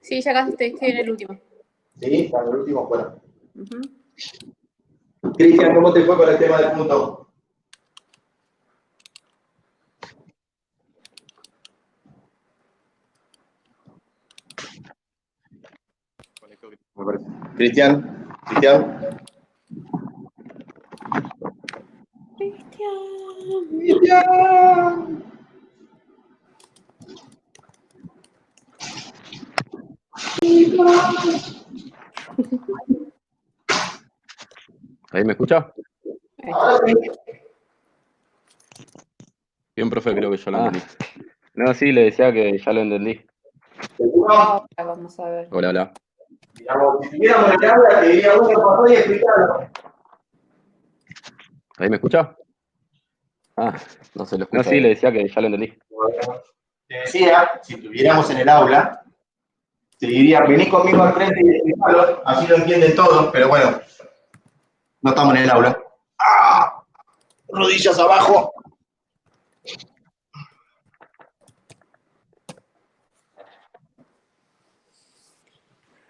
Sí, ya casi estoy en el último. Sí, está en el último, bueno. Uh-huh. Cristian, ¿cómo te fue con el tema del punto? Cristian. ¿Ahí me escucha? Ahora sí. Bien, profe, creo que ya lo entendí. No, sí, le decía que ya lo entendí. Ahora vamos a ver. Hola. Digamos, si tuviéramos el aula, te diría uno por y explicarlo. ¿Ahí me escucha? No se lo escucha. No, sí, le decía que ya lo entendí. Te decía, si estuviéramos en el aula, te diría, vení conmigo al frente y explicarlo, así lo entienden todos, pero bueno, no estamos en el aula. ¡Ah! Rodillas abajo.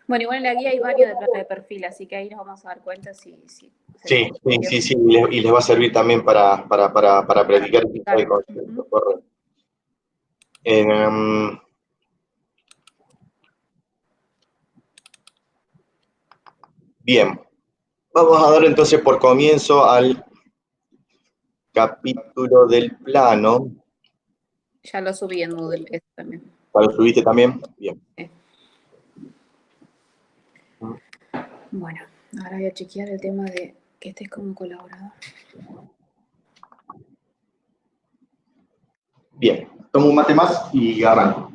Bueno, igual en la guía hay varios de plano de perfil, así que ahí nos vamos a dar cuenta si Sí, y les va a servir también para practicar el tipo de conceptos, correcto. Bien, vamos a dar entonces por comienzo al capítulo del plano. Ya lo subí en Moodle también. ¿Lo subiste también? Bien. Bueno, ahora voy a chequear el tema de que estés como colaborador. Bien, tomo un mate más y arranco.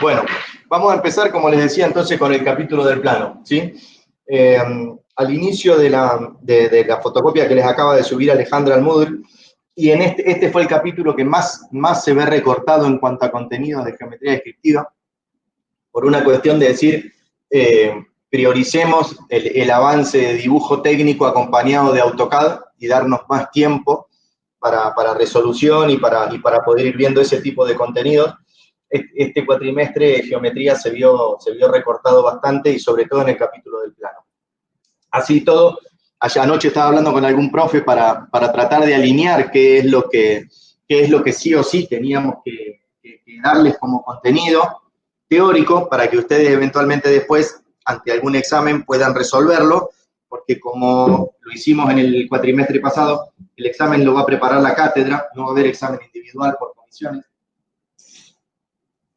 Bueno, vamos a empezar, como les decía, entonces con el capítulo del plano, ¿sí? Al inicio de la fotocopia que les acaba de subir Alejandra al Moodle, y en este fue el capítulo que más se ve recortado en cuanto a contenido de geometría descriptiva, por una cuestión de decir, prioricemos el avance de dibujo técnico acompañado de AutoCAD y darnos más tiempo para resolución y para poder ir viendo ese tipo de contenidos. Este cuatrimestre geometría se vio recortado bastante y sobre todo en el capítulo del plano. Así todo, anoche estaba hablando con algún profe para tratar de alinear qué es lo que sí o sí teníamos que darles como contenido teórico para que ustedes eventualmente después, ante algún examen, puedan resolverlo, porque como lo hicimos en el cuatrimestre pasado, el examen lo va a preparar la cátedra, no va a haber examen individual por comisiones.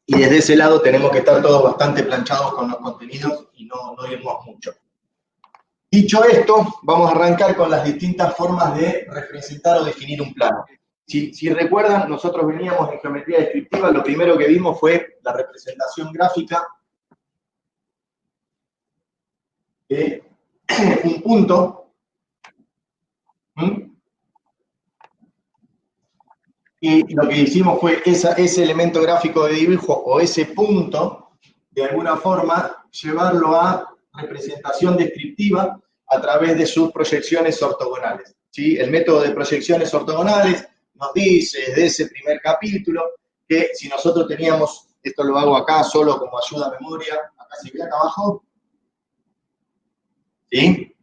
Y desde ese lado tenemos que estar todos bastante planchados con los contenidos y no irnos mucho. Dicho esto, vamos a arrancar con las distintas formas de representar o definir un plano. Si recuerdan, nosotros veníamos en geometría descriptiva, lo primero que vimos fue la representación gráfica de un punto. Y lo que hicimos fue ese elemento gráfico de dibujo o ese punto, de alguna forma, llevarlo a representación descriptiva a través de sus proyecciones ortogonales. ¿Sí? El método de proyecciones ortogonales nos dice desde ese primer capítulo que si nosotros teníamos, esto lo hago acá solo como ayuda a memoria, acá se ve acá abajo, ¿sí?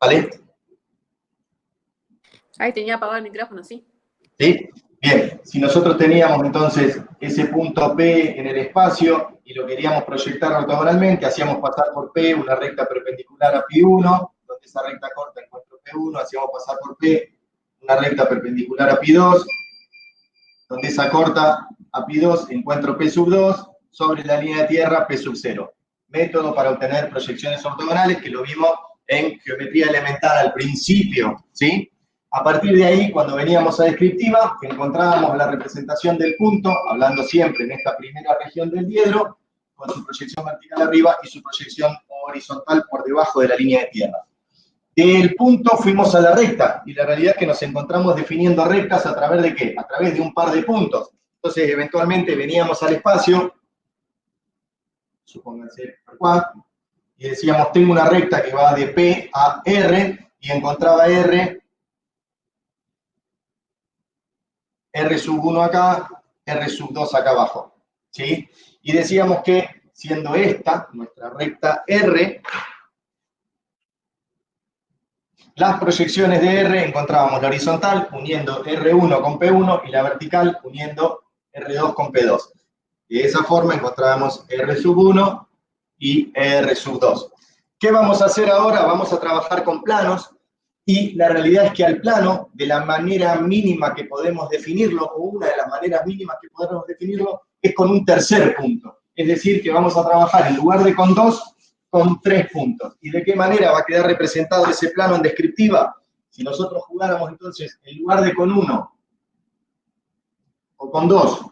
¿Vale? Ahí tenía apagado el micrófono, sí. ¿Sí? Bien, si nosotros teníamos entonces ese punto P en el espacio y lo queríamos proyectar ortogonalmente, hacíamos pasar por P una recta perpendicular a Pi1, donde esa recta corta encuentro P1, hacíamos pasar por P una recta perpendicular a Pi2, donde esa corta a Pi2 encuentro P sub 2, sobre la línea de tierra P sub 0. Método para obtener proyecciones ortogonales que lo vimos en geometría elemental al principio, ¿sí? A partir de ahí, cuando veníamos a descriptiva, encontrábamos la representación del punto, hablando siempre en esta primera región del diedro, con su proyección vertical arriba y su proyección horizontal por debajo de la línea de tierra. Del punto fuimos a la recta, y la realidad es que nos encontramos definiendo rectas a través de ¿qué? A través de un par de puntos. Entonces, eventualmente veníamos al espacio, supónganse acá, y decíamos, tengo una recta que va de P a R, y encontraba R sub 1 acá, R sub 2 acá abajo, ¿sí? Y decíamos que, siendo esta, nuestra recta R, las proyecciones de R encontrábamos la horizontal uniendo R1 con P1 y la vertical uniendo R2 con P2. Y de esa forma encontrábamos R sub 1 y R sub 2. ¿Qué vamos a hacer ahora? Vamos a trabajar con planos, y la realidad es que al plano, de la manera mínima que podemos definirlo, o una de las maneras mínimas que podemos definirlo, es con un tercer punto. Es decir, que vamos a trabajar en lugar de con 2, con 3 puntos. ¿Y de qué manera va a quedar representado ese plano en descriptiva? Si nosotros jugáramos entonces, en lugar de con 1, o con 2,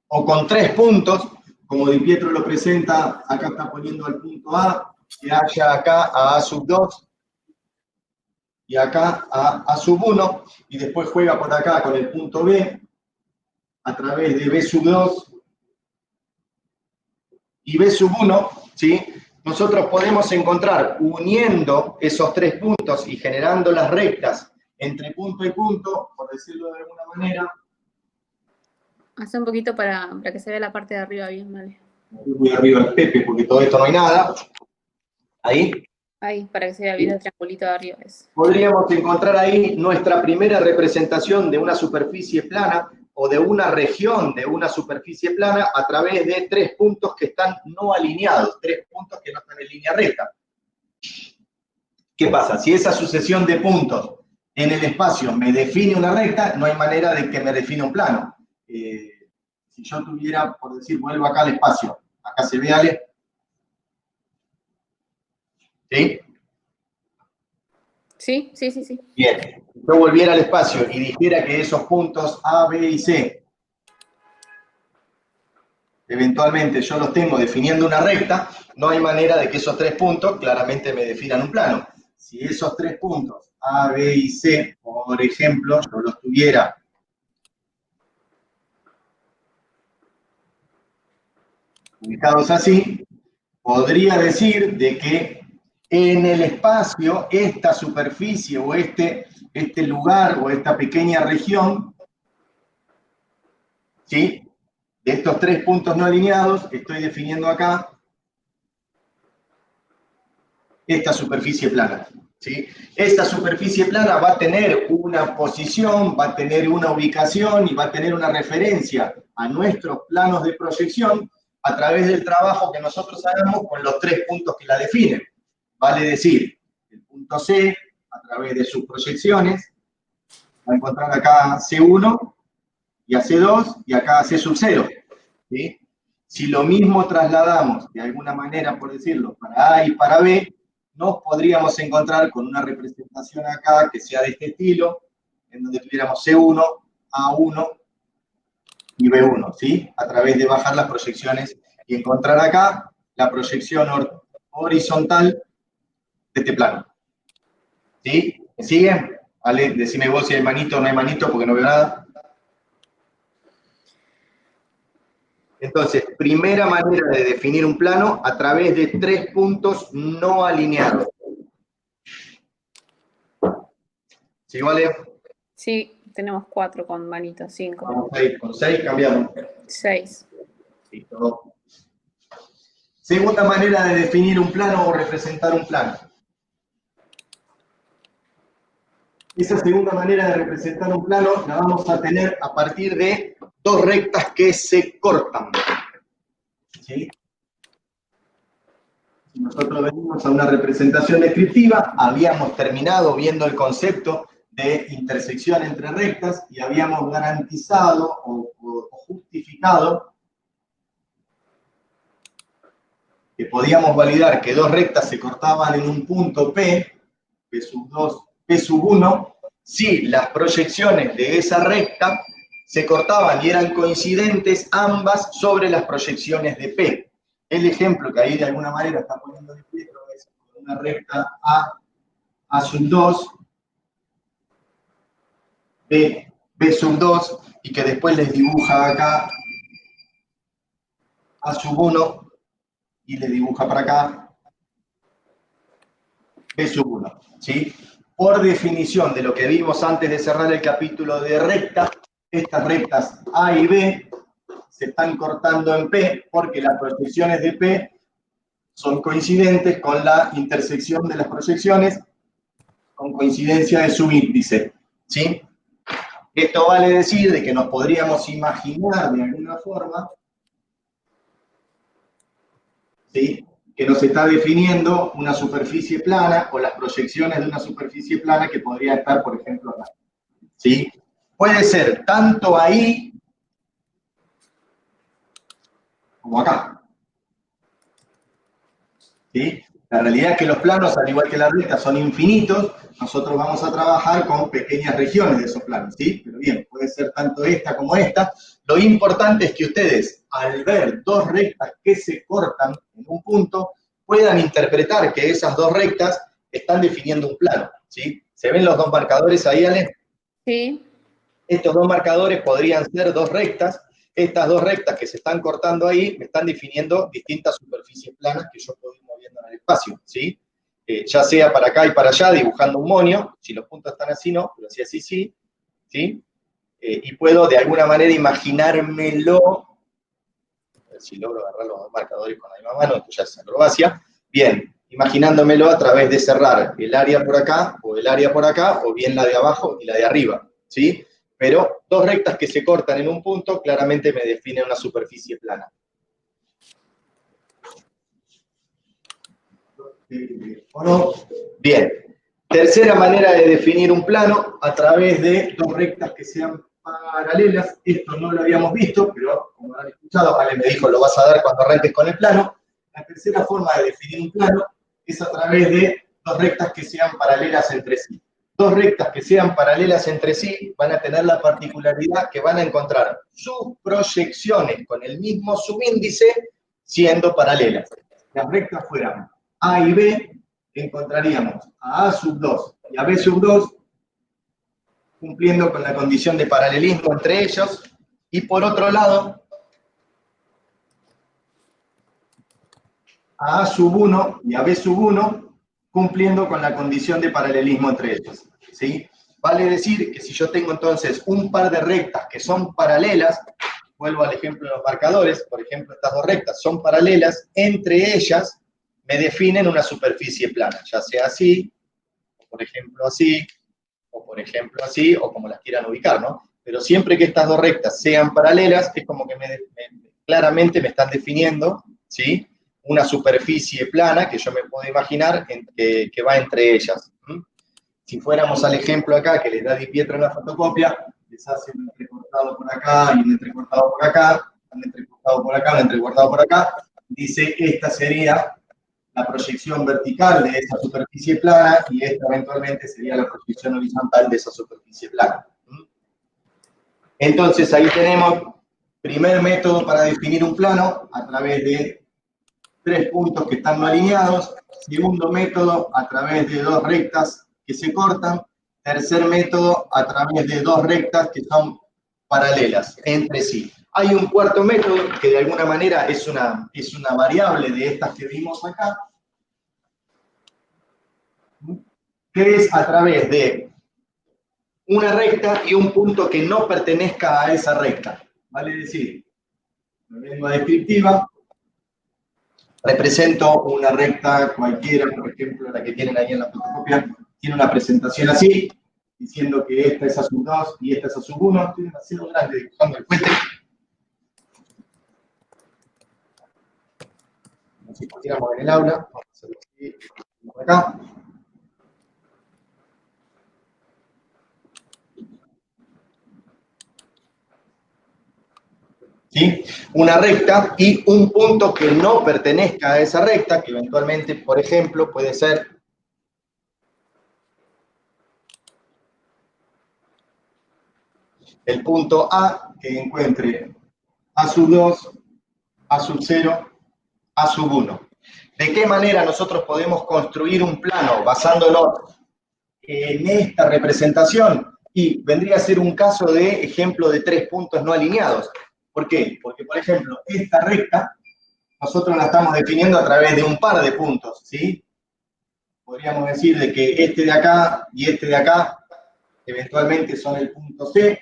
o con 3 puntos, como Di Pietro lo presenta, acá está poniendo el punto A, que haya acá a sub 2, y acá a sub 1, y después juega por acá con el punto B, a través de B sub 2 y B sub 1, ¿sí? Nosotros podemos encontrar, uniendo esos 3 puntos y generando las rectas entre punto y punto, por decirlo de alguna manera. Hace un poquito para que se vea la parte de arriba bien, vale. Voy arriba al Pepe porque todo esto no hay nada. Ahí. Ahí, para que se vea bien el triangulito de arriba. Podríamos encontrar ahí nuestra primera representación de una superficie plana o de una región de una superficie plana a través de 3 puntos que están no alineados, 3 puntos que no están en línea recta. ¿Qué pasa? Si esa sucesión de puntos en el espacio me define una recta, no hay manera de que me defina un plano. Si yo tuviera, por decir, vuelvo acá al espacio, acá se ve, Ale. ¿Sí? Sí, sí, sí, sí. Bien, yo volviera al espacio y dijera que esos puntos A, B y C, eventualmente yo los tengo definiendo una recta, no hay manera de que esos 3 puntos claramente me definan un plano. Si esos 3 puntos, A, B y C, por ejemplo, yo los tuviera ubicados así, podría decir de que en el espacio, esta superficie o este lugar o esta pequeña región, ¿sí? De estos 3 puntos no alineados, estoy definiendo acá esta superficie plana, ¿sí? Esta superficie plana va a tener una posición, va a tener una ubicación y va a tener una referencia a nuestros planos de proyección a través del trabajo que nosotros hagamos con los 3 puntos que la definen. Vale decir, el punto C, a través de sus proyecciones, va a encontrar acá C1 y a C2 y acá a C sub 0, ¿sí? Si lo mismo trasladamos de alguna manera, por decirlo, para A y para B, nos podríamos encontrar con una representación acá que sea de este estilo, en donde tuviéramos C1, A1 y B1, ¿sí? A través de bajar las proyecciones y encontrar acá la proyección horizontal de este plano. ¿Sí? ¿Me siguen? Vale, decime vos si hay manito o no hay manito, porque no veo nada. Entonces, primera manera de definir un plano a través de 3 puntos no alineados. ¿Sí, vale? Sí, tenemos 4 con manito, 5. Vamos a ir con 6, cambiamos. 6. Listo. Segunda manera de definir un plano o representar un plano. Esa segunda manera de representar un plano la vamos a tener a partir de 2 rectas que se cortan. ¿Sí? Si nosotros venimos a una representación descriptiva, habíamos terminado viendo el concepto de intersección entre rectas y habíamos garantizado o justificado que podíamos validar que 2 rectas se cortaban en un punto P, P sub 2, P sub 1, si las proyecciones de esa recta se cortaban y eran coincidentes ambas sobre las proyecciones de P. El ejemplo que ahí de alguna manera está poniendo de Pietro es una recta A sub 2, B sub 2, y que después les dibuja acá A sub 1 y le dibuja para acá B sub 1, ¿sí? Por definición de lo que vimos antes de cerrar el capítulo de recta, estas rectas A y B se están cortando en P porque las proyecciones de P son coincidentes con la intersección de las proyecciones con coincidencia de su índice, ¿sí? Esto vale decir de que nos podríamos imaginar de alguna forma, ¿sí?, que nos está definiendo una superficie plana o las proyecciones de una superficie plana que podría estar, por ejemplo, acá, ¿sí? Puede ser tanto ahí como acá, ¿sí? La realidad es que los planos, al igual que las rectas, son infinitos. Nosotros vamos a trabajar con pequeñas regiones de esos planos, ¿sí? Pero bien, puede ser tanto esta como esta. Lo importante es que ustedes, al ver dos rectas que se cortan en un punto, puedan interpretar que esas dos rectas están definiendo un plano, ¿sí? ¿Se ven los dos marcadores ahí, Ale? Sí. Estos dos marcadores podrían ser dos rectas. Estas dos rectas que se están cortando ahí me están definiendo distintas superficies planas que yo puedo ir moviendo en el espacio, ¿sí? Ya sea para acá y para allá, dibujando un monio. Si los puntos están así, no, pero si así, sí, ¿sí? Y puedo de alguna manera imaginármelo. A ver si logro agarrar los dos marcadores con la misma mano, esto ya es acrobacia. Bien, imaginándomelo a través de cerrar el área por acá, o el área por acá, o bien la de abajo y la de arriba, ¿sí? Pero dos rectas que se cortan en un punto claramente me definen una superficie plana. Bien. Tercera manera de definir un plano, a través de dos rectas que sean paralelas. Esto no lo habíamos visto, pero como han escuchado, Ale me dijo, lo vas a dar cuando arranques con el plano. La tercera forma de definir un plano es a través de dos rectas que sean paralelas entre sí. Dos rectas que sean paralelas entre sí van a tener la particularidad que van a encontrar sus proyecciones con el mismo subíndice siendo paralelas. Las rectas fueran A y B, encontraríamos a sub 2 y a B sub 2 cumpliendo con la condición de paralelismo entre ellos, y por otro lado, a sub 1 y a B sub 1 cumpliendo con la condición de paralelismo entre ellos, ¿sí? Vale decir que si yo tengo entonces un par de rectas que son paralelas, vuelvo al ejemplo de los marcadores, por ejemplo, estas dos rectas son paralelas, entre ellas me definen una superficie plana, ya sea así, o por ejemplo así, o por ejemplo así, o como las quieran ubicar, ¿no? Pero siempre que estas dos rectas sean paralelas, es como que claramente me están definiendo, ¿sí?, una superficie plana que yo me puedo imaginar que va entre ellas. Si fuéramos al ejemplo acá, que les da Di Pietro en la fotocopia, les hace un entrecortado por acá y un entrecortado por acá, un entrecortado por acá, un entrecortado por acá, dice, esta sería la proyección vertical de esa superficie plana y esta eventualmente sería la proyección horizontal de esa superficie plana. Entonces ahí tenemos primer método para definir un plano a través de tres puntos que están no alineados. Segundo método a través de dos rectas que se cortan. Tercer método a través de dos rectas que son paralelas entre sí. Hay un cuarto método que de alguna manera es una variable de estas que vimos acá, que es a través de una recta y un punto que no pertenezca a esa recta. Vale decir, en lengua descriptiva, represento una recta cualquiera, por ejemplo, la que tienen ahí en la fotocopia, tiene una presentación así, diciendo que esta es a sub 2 y esta es a sub 1. Estoy demasiado grande dibujando el puente. Si pusiéramos en el aula, vamos a hacerlo así, por acá. ¿Sí? Una recta y un punto que no pertenezca a esa recta, que eventualmente, por ejemplo, puede ser el punto A que encuentre A sub 2, A sub 0, A sub 1. ¿De qué manera nosotros podemos construir un plano basándonos en esta representación? Y vendría a ser un caso de ejemplo de 3 puntos no alineados. ¿Por qué? Porque, por ejemplo, esta recta nosotros la estamos definiendo a través de un par de puntos, ¿sí? Podríamos decir de que este de acá y este de acá eventualmente son el punto C,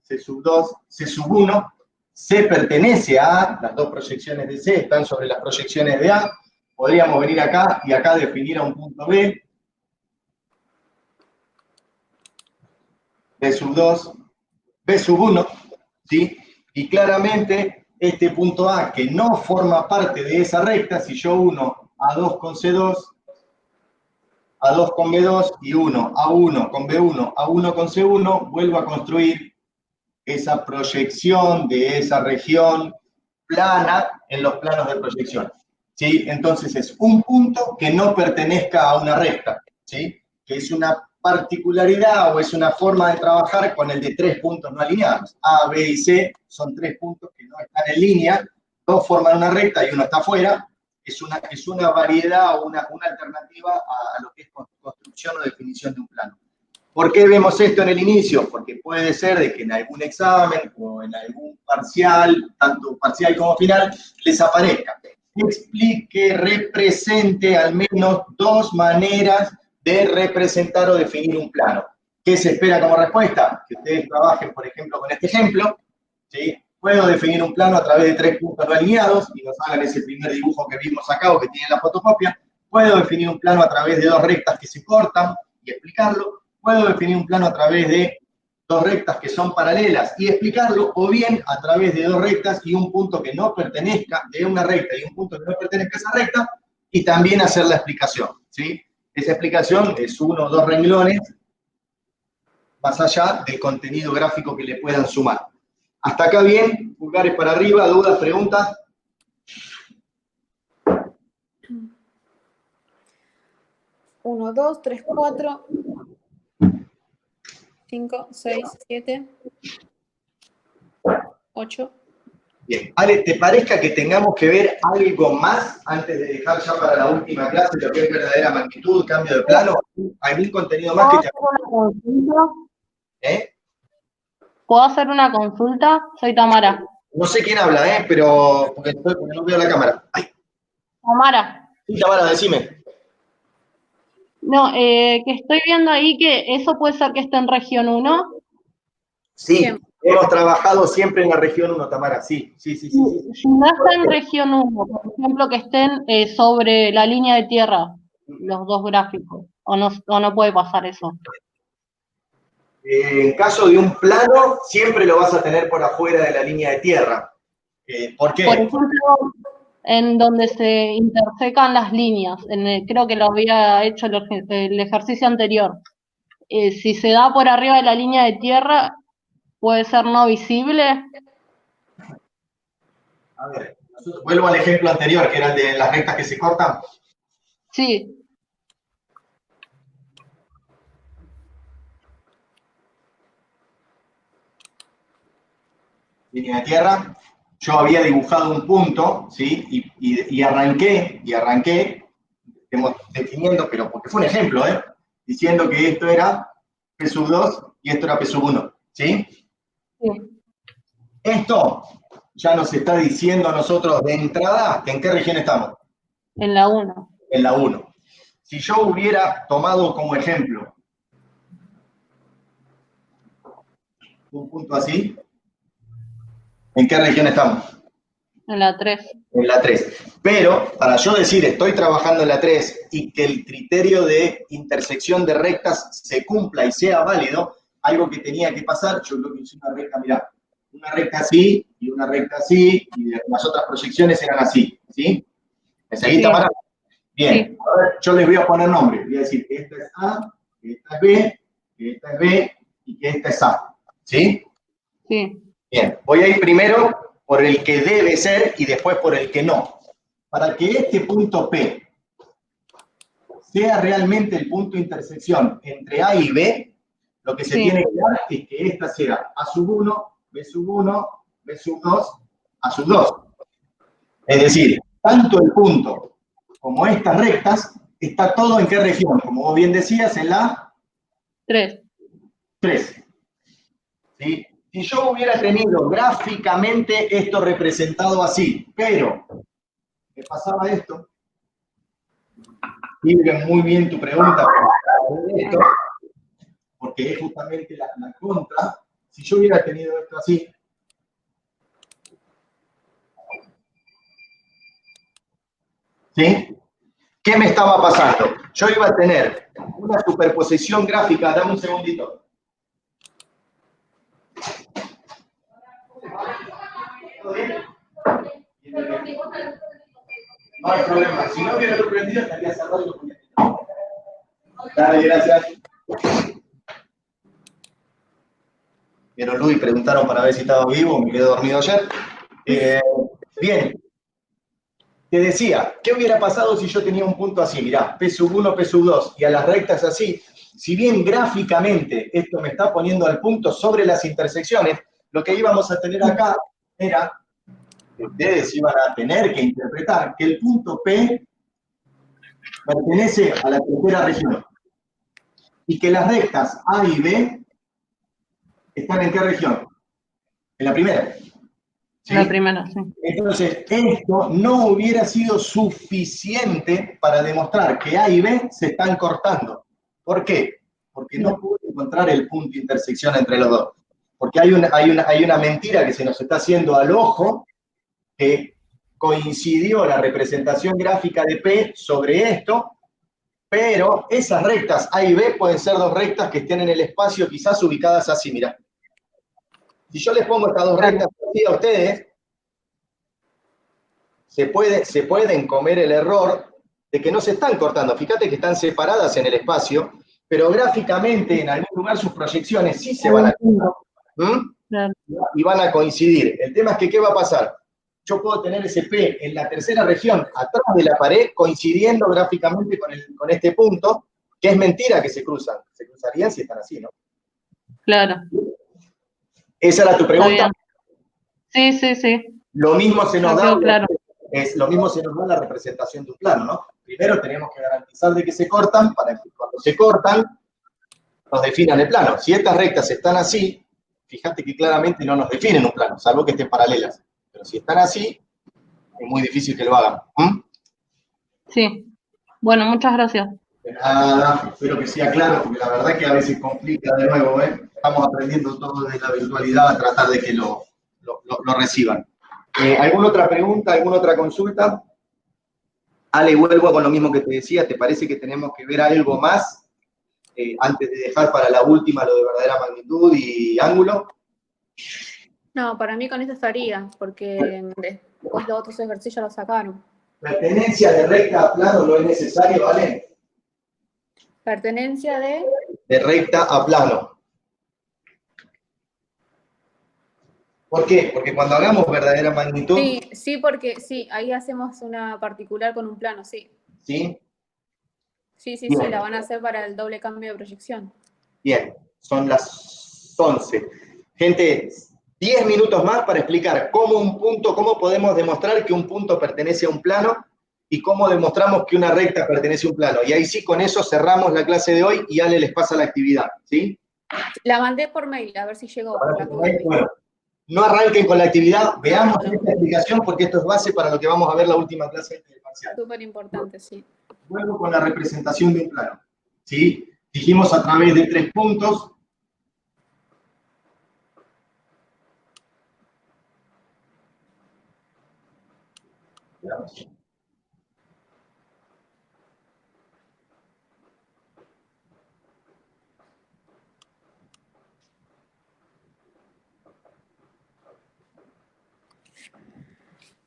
C sub 2, C sub 1. C pertenece a A, las dos proyecciones de C están sobre las proyecciones de A. Podríamos venir acá y acá definir a un punto B, B sub 2, B sub 1, ¿sí? Y claramente este punto A que no forma parte de esa recta, si yo uno A2 con C2, A2 con B2 y 1, A1 con B1, A1 con C1, vuelvo a construir esa proyección de esa región plana en los planos de proyección, ¿sí? Entonces es un punto que no pertenezca a una recta, ¿sí? Que es una particularidad o es una forma de trabajar con el de 3 puntos no alineados. A, B y C son 3 puntos que no están en línea, dos forman una recta y uno está afuera. Es una variedad o una alternativa a lo que es construcción o definición de un plano. ¿Por qué vemos esto en el inicio? Porque puede ser de que en algún examen o en algún parcial, tanto parcial como final, les aparezca. Explique, represente al menos 2 maneras de representar o definir un plano. ¿Qué se espera como respuesta? Que ustedes trabajen, por ejemplo, con este ejemplo, ¿sí? Puedo definir un plano a través de 3 puntos no alineados y nos hagan ese primer dibujo que vimos acá o que tiene la fotocopia. Puedo definir un plano a través de 2 rectas que se cortan y explicarlo. Puedo definir un plano a través de 2 rectas que son paralelas y explicarlo, o bien a través de 2 rectas y un punto que no pertenezca, de una recta y un punto que no pertenezca a esa recta, y también hacer la explicación, ¿sí? Esa explicación es 1 o 2 renglones, más allá del contenido gráfico que le puedan sumar. Hasta acá bien, pulgares para arriba, dudas, preguntas. 1, 2, 3, 4, 5, 6, 7, 8. Bien, Ale, ¿te parezca que tengamos que ver algo más antes de dejar ya para la última clase lo que es verdadera magnitud, cambio de plano? Hay mil contenido más que te... ¿Eh? ¿Puedo hacer una consulta? Soy Tamara. No sé quién habla, pero porque no veo la cámara. Ay. Tamara. Sí, Tamara, decime. No, que estoy viendo ahí que eso puede ser que esté en región 1. Sí, hemos trabajado siempre en la región 1, Tamara, sí. Si no está en región 1, por ejemplo, que estén sobre la línea de tierra, los dos gráficos, o no puede pasar eso. En caso de un plano, siempre lo vas a tener por afuera de la línea de tierra. ¿Por qué? Por ejemplo, en donde se intersecan las líneas, creo que lo había hecho el ejercicio anterior. Si se da por arriba de la línea de tierra, ¿puede ser no visible? A ver, vuelvo al ejemplo anterior, que era el de las rectas que se cortan. Sí. Línea de tierra. Yo había dibujado un punto, ¿sí? Y arranqué, estemos definiendo, pero porque fue un ejemplo, diciendo que esto era P sub 2 y esto era P sub 1, ¿sí? Sí. Esto ya nos está diciendo a nosotros de entrada en qué región estamos. En la 1. En la 1. Si yo hubiera tomado como ejemplo un punto así, ¿en qué región estamos? En la 3. En la 3. Pero, para yo decir estoy trabajando en la 3 y que el criterio de intersección de rectas se cumpla y sea válido, algo que tenía que pasar, yo creo que hice una recta, mirá, una recta así y una recta así, y las otras proyecciones eran así, ¿sí? ¿Me seguís, Tamara? Bien, Sí. a ver, yo les voy a poner nombres, voy a decir que esta es A, que esta es B, que esta es B y que esta es A, ¿sí? Sí. Bien, voy a ir primero por el que debe ser y después por el que no. Para que este punto P sea realmente el punto de intersección entre A y B, Lo que se Sí. tiene que dar es que esta sea A sub 1, B sub 1, B sub 2, A sub 2. Es decir, tanto el punto como estas rectas, está todo en qué región, como vos bien decías, en la 3. 3. ¿Sí? Si yo hubiera tenido gráficamente esto representado así, pero me pasaba esto, Viven muy bien tu pregunta, esto, porque es justamente la contra. Si yo hubiera tenido esto así, ¿sí? ¿Qué me estaba pasando? Yo iba a tener una superposición gráfica, dame un segundito. ¿Todo bien? No hay problema. Si no hubiera prendido, estaría cerrado y lo ponía. Dale, gracias. Vieron Luis, preguntaron para ver si estaba vivo, me quedé dormido ayer. Bien. Te decía, ¿qué hubiera pasado si yo tenía un punto así? Mirá, P sub 1, P sub 2, y a las rectas así. Si bien gráficamente esto me está poniendo al punto sobre las intersecciones, lo que íbamos a tener acá era que ustedes iban a tener que interpretar que el punto P pertenece a la tercera región y que las rectas A y B están en qué región? En la primera. ¿Sí? La primera, sí. Entonces, esto no hubiera sido suficiente para demostrar que A y B se están cortando. ¿Por qué? Porque no pude encontrar el punto de intersección entre los dos. Porque hay una mentira que se nos está haciendo al ojo, que coincidió la representación gráfica de P sobre esto, pero esas rectas A y B pueden ser dos rectas que estén en el espacio, quizás ubicadas así, mirá. Si yo les pongo estas dos rectas así a ustedes, se pueden comer el error de que no se están cortando. Fíjate que están separadas en el espacio, pero gráficamente en algún lugar sus proyecciones sí se van a cortar. Y van a coincidir. El tema es que, ¿qué va a pasar? Yo puedo tener ese P en la tercera región, atrás de la pared, coincidiendo gráficamente con este punto, que es mentira que se cruzan. Se cruzarían si están así, ¿no? Claro. ¿Esa era tu pregunta? Sí, sí, sí. Lo mismo se nos da, claro. lo mismo se nos da la representación de un plano, ¿no? Primero tenemos que garantizar de que se cortan, para que cuando se cortan, nos definan el plano. Si estas rectas están así, fíjate que claramente no nos definen un plano, salvo que estén paralelas. Pero si están así, es muy difícil que lo hagan. Sí. Bueno, muchas gracias. De nada, espero que sea claro, porque la verdad que a veces complica de nuevo, ¿eh? Estamos aprendiendo todo desde la virtualidad a tratar de que lo reciban. ¿Alguna otra pregunta, alguna otra consulta? Ale, vuelvo con lo mismo que te decía, ¿te parece que tenemos que ver algo más antes de dejar para la última lo de verdadera magnitud y ángulo? No, para mí con esto estaría, porque después los otros ejercicios los sacaron. Pertenencia de recta a plano no es necesario, ¿vale? Pertenencia de recta a plano. ¿Por qué? Porque cuando hagamos verdadera magnitud... Sí, porque sí, ahí hacemos una particular con un plano, sí. ¿Sí? Sí, Bien. la van a hacer para el doble cambio de proyección. Bien, son las 11. Gente, 10 minutos más para explicar cómo podemos demostrar que un punto pertenece a un plano y cómo demostramos que una recta pertenece a un plano. Y ahí sí, con eso cerramos la clase de hoy y Ale les pasa la actividad, ¿sí? La mandé por mail, a ver si llegó. Bueno, no arranquen con la actividad, veamos esta explicación porque esto es base para lo que vamos a ver la última clase del parcial. Súper importante, sí. Vuelvo con la representación de un plano, ¿sí? Dijimos a través de 3 puntos. Veamos.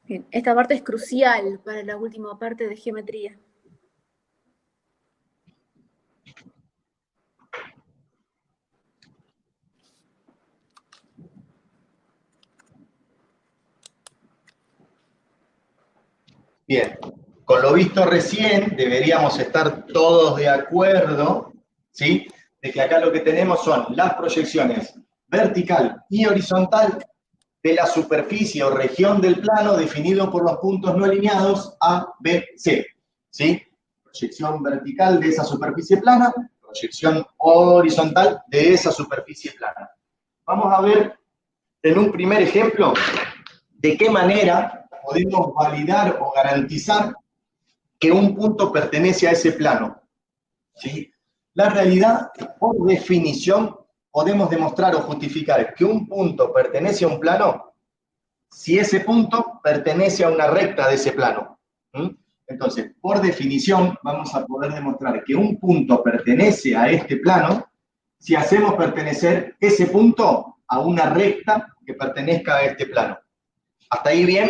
Bien, esta parte es crucial para la última parte de geometría. Bien, con lo visto recién deberíamos estar todos de acuerdo, ¿sí? de que acá lo que tenemos son las proyecciones vertical y horizontal de la superficie o región del plano definido por los puntos no alineados A, B, C. ¿Sí? Proyección vertical de esa superficie plana, proyección horizontal de esa superficie plana. Vamos a ver en un primer ejemplo de qué manera podemos validar o garantizar que un punto pertenece a ese plano. ¿Sí? La realidad, por definición, podemos demostrar o justificar que un punto pertenece a un plano si ese punto pertenece a una recta de ese plano. Entonces, por definición, vamos a poder demostrar que un punto pertenece a este plano si hacemos pertenecer ese punto a una recta que pertenezca a este plano. ¿Hasta ahí bien?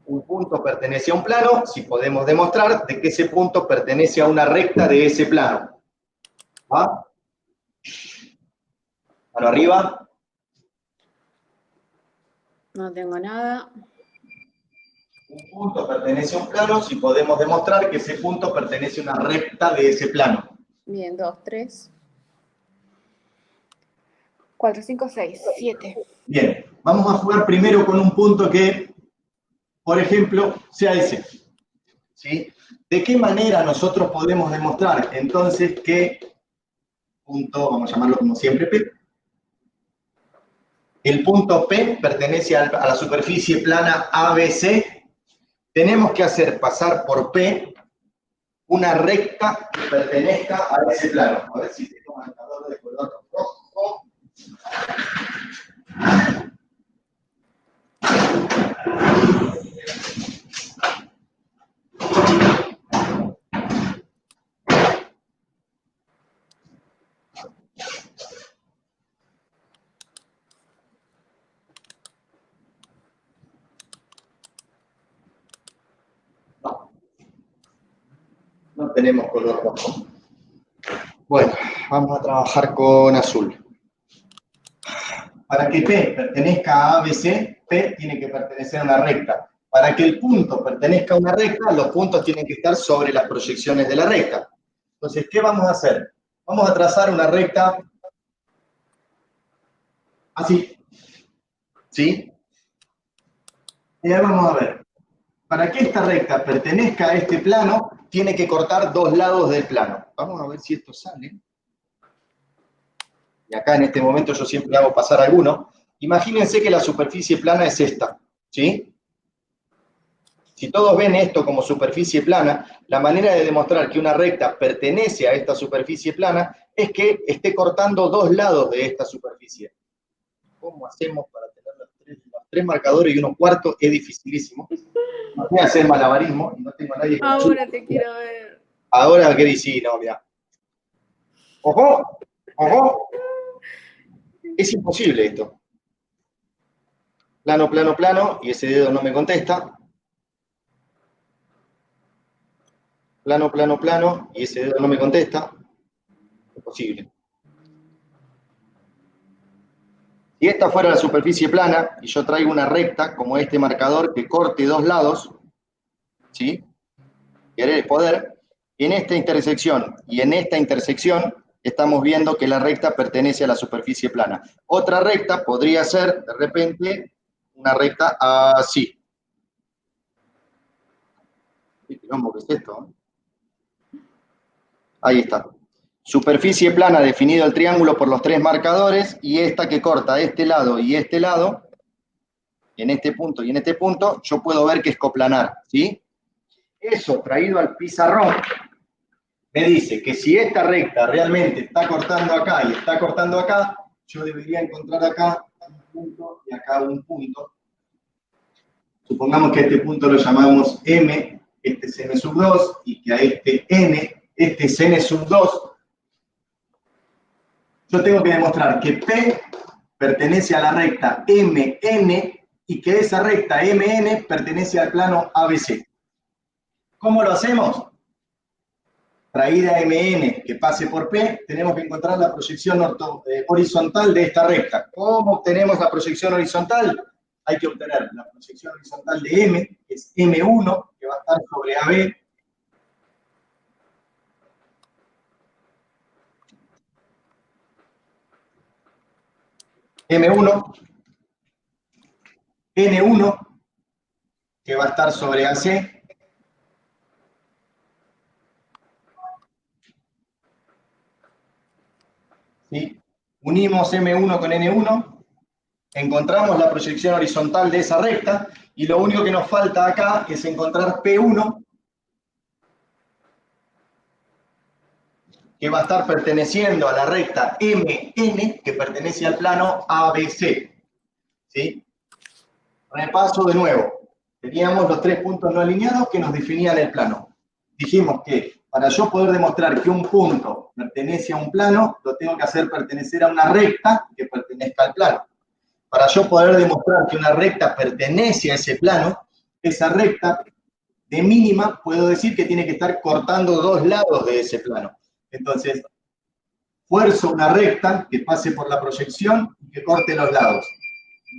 Un punto pertenece a un plano si podemos demostrar de que ese punto pertenece a una recta de ese plano. ¿Va? Mano arriba. No tengo nada. Un punto pertenece a un plano si podemos demostrar que ese punto pertenece a una recta de ese plano. Bien, 2, 3, 4, 5, 6, 7. Bien, vamos a jugar primero con un punto que, por ejemplo, sea ese. ¿Sí? ¿De qué manera nosotros podemos demostrar entonces que punto, vamos a llamarlo como siempre, P? El punto P pertenece a la superficie plana ABC. Tenemos que hacer pasar por P una recta que pertenezca a ese plano. A ver si tengo marcador de color rojo. No tenemos color rojo. Bueno, vamos a trabajar con azul. Para que P pertenezca a ABC, P tiene que pertenecer a una recta. Para que el punto pertenezca a una recta, los puntos tienen que estar sobre las proyecciones de la recta. Entonces, ¿qué vamos a hacer? Vamos a trazar una recta así. ¿Sí? Y ahí vamos a ver. Para que esta recta pertenezca a este plano, tiene que cortar dos lados del plano. Vamos a ver si esto sale. Y acá en este momento yo siempre hago pasar alguno. Imagínense que la superficie plana es esta, ¿sí? Si todos ven esto como superficie plana, la manera de demostrar que una recta pertenece a esta superficie plana es que esté cortando dos lados de esta superficie. ¿Cómo hacemos para tener los tres marcadores y uno cuarto? Es dificilísimo. Voy a hacer malabarismo y no tengo a nadie que me ayude. Ahora te quiero ver. Ahora, ¿qué dice? No, mira. ¡Ojo! ¡Ojo! Es imposible esto. Plano, plano, plano, y ese dedo no me contesta. Plano, plano, plano, y ese dedo no me contesta. Imposible. Si esta fuera la superficie plana, y yo traigo una recta, como este marcador, que corte dos lados, ¿sí? Querer es poder. En esta intersección y en esta intersección, estamos viendo que la recta pertenece a la superficie plana. Otra recta podría ser, de repente, una recta así. ¿Qué es esto? Ahí está. Superficie plana definido el triángulo por los tres marcadores, y esta que corta este lado y este lado, en este punto y en este punto, yo puedo ver que es coplanar, ¿sí? Eso traído al pizarrón me dice que si esta recta realmente está cortando acá y está cortando acá, yo debería encontrar acá un punto y acá un punto. Supongamos que a este punto lo llamamos M, este es N sub 2, y que a este N, este es N sub 2. Yo tengo que demostrar que P pertenece a la recta MN y que esa recta MN pertenece al plano ABC. ¿Cómo lo hacemos? Traída MN que pase por P, tenemos que encontrar la proyección horizontal de esta recta. ¿Cómo obtenemos la proyección horizontal? Hay que obtener la proyección horizontal de M, que es M1, que va a estar sobre AB. M1, N1, que va a estar sobre AC, ¿sí? Unimos M1 con N1, encontramos la proyección horizontal de esa recta, y lo único que nos falta acá es encontrar P1, que va a estar perteneciendo a la recta MN, que pertenece al plano ABC. ¿Sí? Repaso de nuevo. Teníamos los 3 puntos no alineados que nos definían el plano. Dijimos que para yo poder demostrar que un punto pertenece a un plano, lo tengo que hacer pertenecer a una recta que pertenezca al plano. Para yo poder demostrar que una recta pertenece a ese plano, esa recta, de mínima, puedo decir que tiene que estar cortando 2 lados de ese plano. Entonces, fuerzo una recta que pase por la proyección y que corte los lados.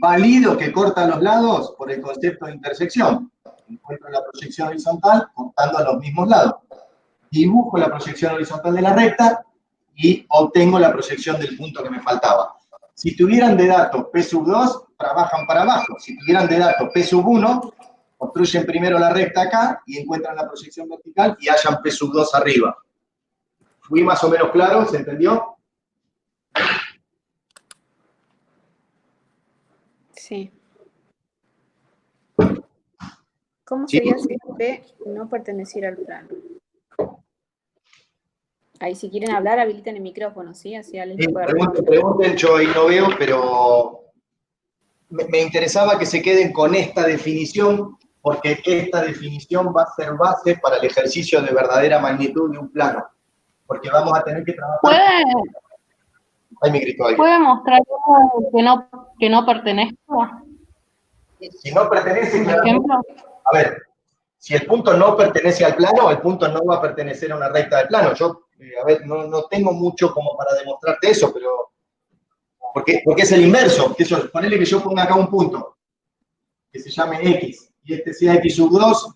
Valido que corta los lados por el concepto de intersección. Encuentro la proyección horizontal cortando a los mismos lados. Dibujo la proyección horizontal de la recta y obtengo la proyección del punto que me faltaba. Si tuvieran de datos P2, trabajan para abajo. Si tuvieran de datos P1, construyen primero la recta acá y encuentran la proyección vertical y hallan P2 arriba. ¿Fui más o menos claro? ¿Se entendió? Sí. ¿Cómo Sí. sería si P no perteneciera al plano? Ahí, si quieren hablar, habiliten el micrófono, ¿sí? Así alguien puede responder. Pregunten, yo ahí no veo, pero me interesaba que se queden con esta definición, porque esta definición va a ser base para el ejercicio de verdadera magnitud de un plano. Porque vamos a tener que trabajar... Ahí me gritó alguien. ¿Puede mostrar que no pertenezca? Si no pertenece, Por ejemplo. A ver, si el punto no pertenece al plano, el punto no va a pertenecer a una recta del plano. Yo, a ver, no tengo mucho como para demostrarte eso, pero... Porque es el inverso. Ponele que yo ponga acá un punto, que se llame X, y este sea X2,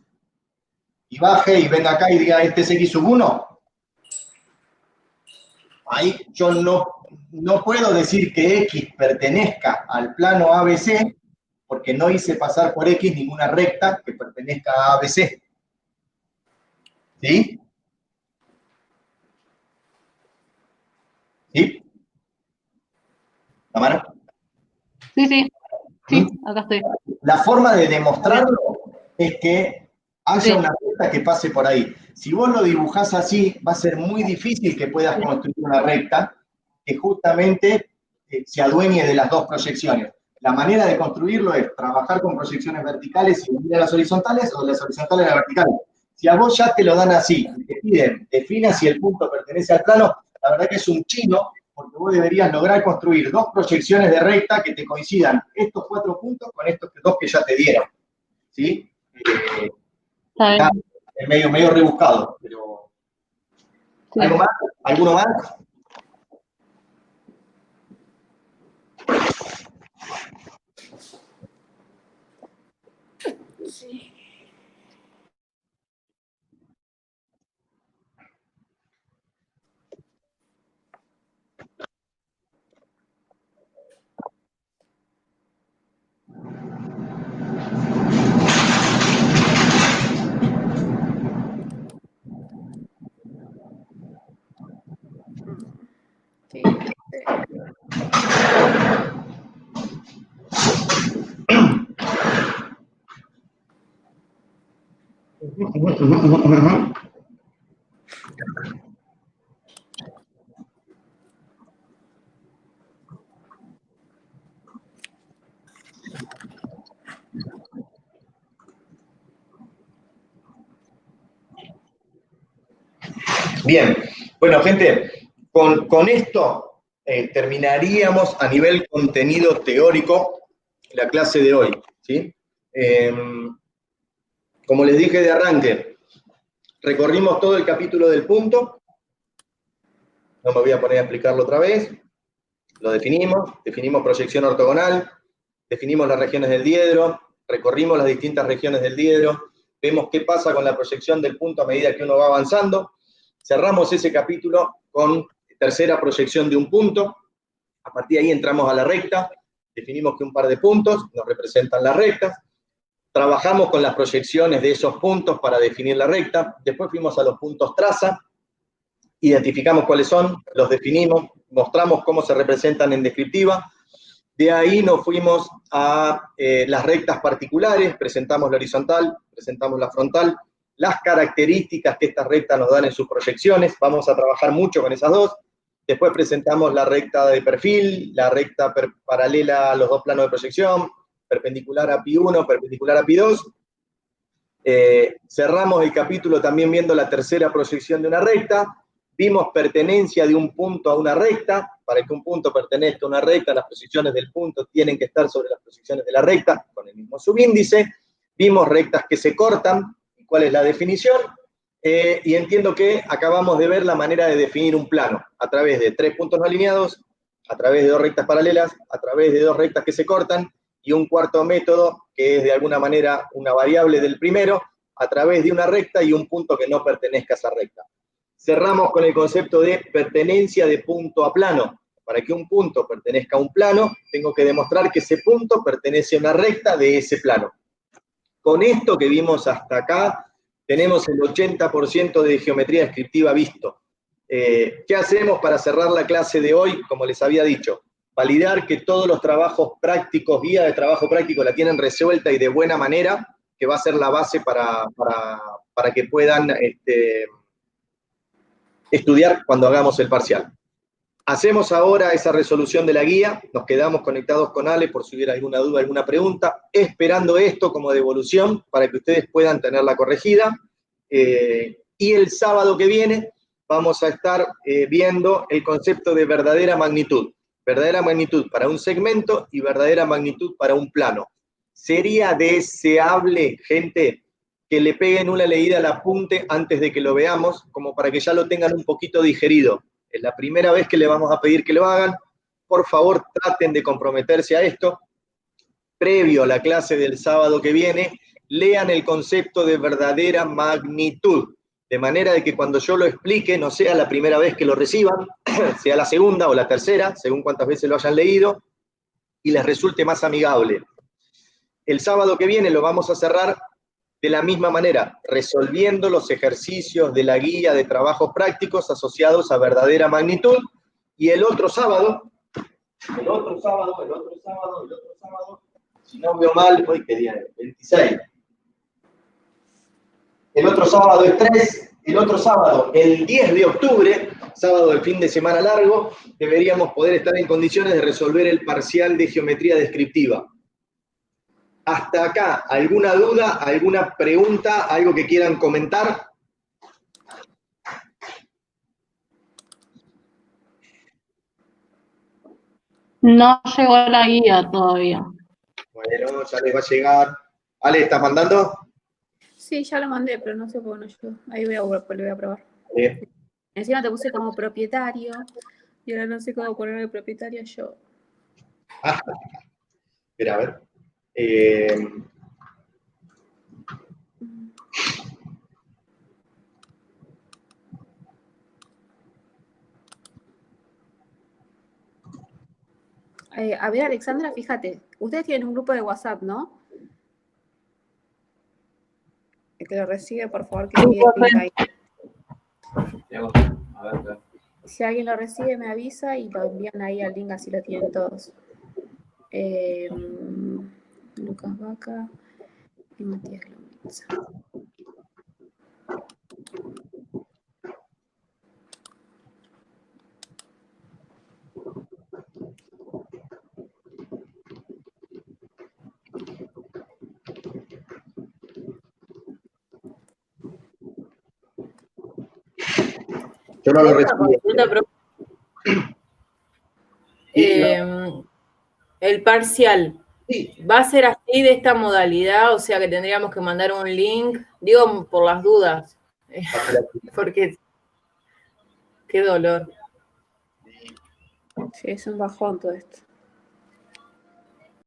y baje y venga acá y diga, este es X1. Ahí yo no puedo decir que X pertenezca al plano ABC, porque no hice pasar por X ninguna recta que pertenezca a ABC. ¿Sí? ¿Sí? ¿La mano? Sí, acá estoy. La forma de demostrarlo es que haya una recta que pase por ahí. Si vos lo dibujás así, va a ser muy difícil que puedas construir una recta que justamente se adueñe de las dos proyecciones. La manera de construirlo es trabajar con proyecciones verticales y unir a las horizontales o las horizontales a las verticales. Si a vos ya te lo dan así, te piden, defina si el punto pertenece al plano, la verdad que es un chino, porque vos deberías lograr construir 2 proyecciones de recta que te coincidan estos 4 puntos con estos 2 que ya te dieron. ¿Sí? Es medio rebuscado, pero... Sí. ¿Algo más? ¿Alguno más? Sí. Bien, bueno, gente, con esto terminaríamos a nivel contenido teórico la clase de hoy, ¿sí? Como les dije de arranque, recorrimos todo el capítulo del punto, no me voy a poner a explicarlo otra vez, lo definimos proyección ortogonal, definimos las regiones del diedro, recorrimos las distintas regiones del diedro, vemos qué pasa con la proyección del punto a medida que uno va avanzando, cerramos ese capítulo con tercera proyección de un punto, a partir de ahí entramos a la recta, definimos que un par de puntos nos representan las rectas, trabajamos con las proyecciones de esos puntos para definir la recta, después fuimos a los puntos traza, identificamos cuáles son, los definimos, mostramos cómo se representan en descriptiva, de ahí nos fuimos a las rectas particulares, presentamos la horizontal, presentamos la frontal, las características que estas rectas nos dan en sus proyecciones, vamos a trabajar mucho con esas dos, después presentamos la recta de perfil, la recta paralela a los dos planos de proyección, perpendicular a pi1, perpendicular a pi2, cerramos el capítulo también viendo la tercera proyección de una recta, vimos pertenencia de un punto a una recta, para que un punto pertenezca a una recta, las proyecciones del punto tienen que estar sobre las proyecciones de la recta, con el mismo subíndice, vimos rectas que se cortan, y cuál es la definición, y entiendo que acabamos de ver la manera de definir un plano, a través de 3 puntos no alineados, a través de 2 rectas paralelas, a través de 2 rectas que se cortan, y un cuarto método, que es de alguna manera una variable del primero, a través de una recta y un punto que no pertenezca a esa recta. Cerramos con el concepto de pertenencia de punto a plano. Para que un punto pertenezca a un plano, tengo que demostrar que ese punto pertenece a una recta de ese plano. Con esto que vimos hasta acá, tenemos el 80% de geometría descriptiva visto. ¿Qué hacemos para cerrar la clase de hoy? Como les había dicho, validar que todos los trabajos prácticos, guía de trabajo práctico, la tienen resuelta y de buena manera, que va a ser la base para que puedan estudiar cuando hagamos el parcial. Hacemos ahora esa resolución de la guía, nos quedamos conectados con Ale por si hubiera alguna duda, alguna pregunta, esperando esto como devolución para que ustedes puedan tenerla corregida. Y el sábado que viene vamos a estar viendo el concepto de verdadera magnitud para un segmento y verdadera magnitud para un plano. ¿Sería deseable, gente, que le peguen una leída al apunte antes de que lo veamos, como para que ya lo tengan un poquito digerido? Es la primera vez que le vamos a pedir que lo hagan. Por favor, traten de comprometerse a esto. Previo a la clase del sábado que viene, lean el concepto de verdadera magnitud, de manera de que cuando yo lo explique, no sea la primera vez que lo reciban, sea la segunda o la tercera, según cuántas veces lo hayan leído, y les resulte más amigable. El sábado que viene lo vamos a cerrar de la misma manera, resolviendo los ejercicios de la guía de trabajos prácticos asociados a verdadera magnitud, y el otro sábado, si no veo mal, hoy qué día es, 26. El otro sábado es 3, el otro sábado, el 10 de octubre, sábado del fin de semana largo, deberíamos poder estar en condiciones de resolver el parcial de geometría descriptiva. Hasta acá, ¿alguna duda, alguna pregunta, algo que quieran comentar? No llegó la guía todavía. Bueno, ya les va a llegar. Ale, ¿estás mandando? Sí, ya lo mandé, pero no sé por qué no llegó. Ahí lo voy a probar. Bien. Encima te puse como propietario, y ahora no sé cómo ponerle propietario yo. Espera, a ver. A ver, Alexandra, fíjate, ustedes tienen un grupo de WhatsApp, ¿no? El que lo recibe, por favor, que envíe el link ahí. Si alguien lo recibe, me avisa y lo envían ahí al link, así lo tienen todos. Lucas Vaca y Matías Lomitza. Yo no lo recibí. El parcial, ¿va a ser así de esta modalidad? O sea que tendríamos que mandar un link, digo por las dudas, porque qué dolor. Sí, es un bajón todo esto.